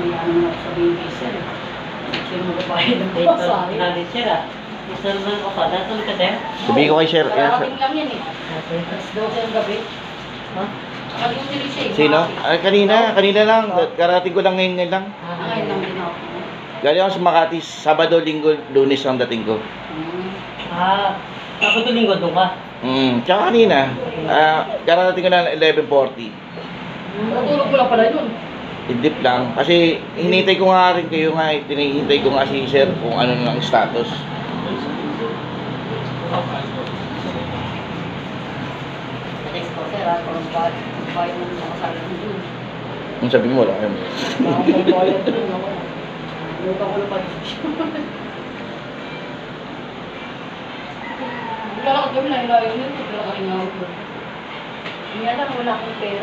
may ano na sabihin kay sir. Sino magbabayad ng pasahe? Nalit sir ah. Isang lang ako. Datun ka din? Sabihin ko kay Sir. Karating lang yan eh. Alas 12 ang gabi. Ha? Kagaling nila siya eh. Sino? Ay, kanina lang. Karating ko lang ngayon lang. Ngayon lang din ako. Galing ako sa Makati, Sabado, Linggo, Lunes ang dating ko. Ako ito linggo doon ka. Tsaka kanina, karating ko na 11:40. Natulog mo lang pala yun. Idip lang. Kasi hinintay ko nga rin kayo nga, tinihintay ko nga si Sir kung ano ng status. Next ko sir, kung bayad mo na kasali mo dun. Ang sabi mo, wala kayo. Bakit may bayad dun ako? Luta ko lang pa. Lalakad kami na ilayo yun, ito lang kami nga ako. Hindi alam, wala akong pera.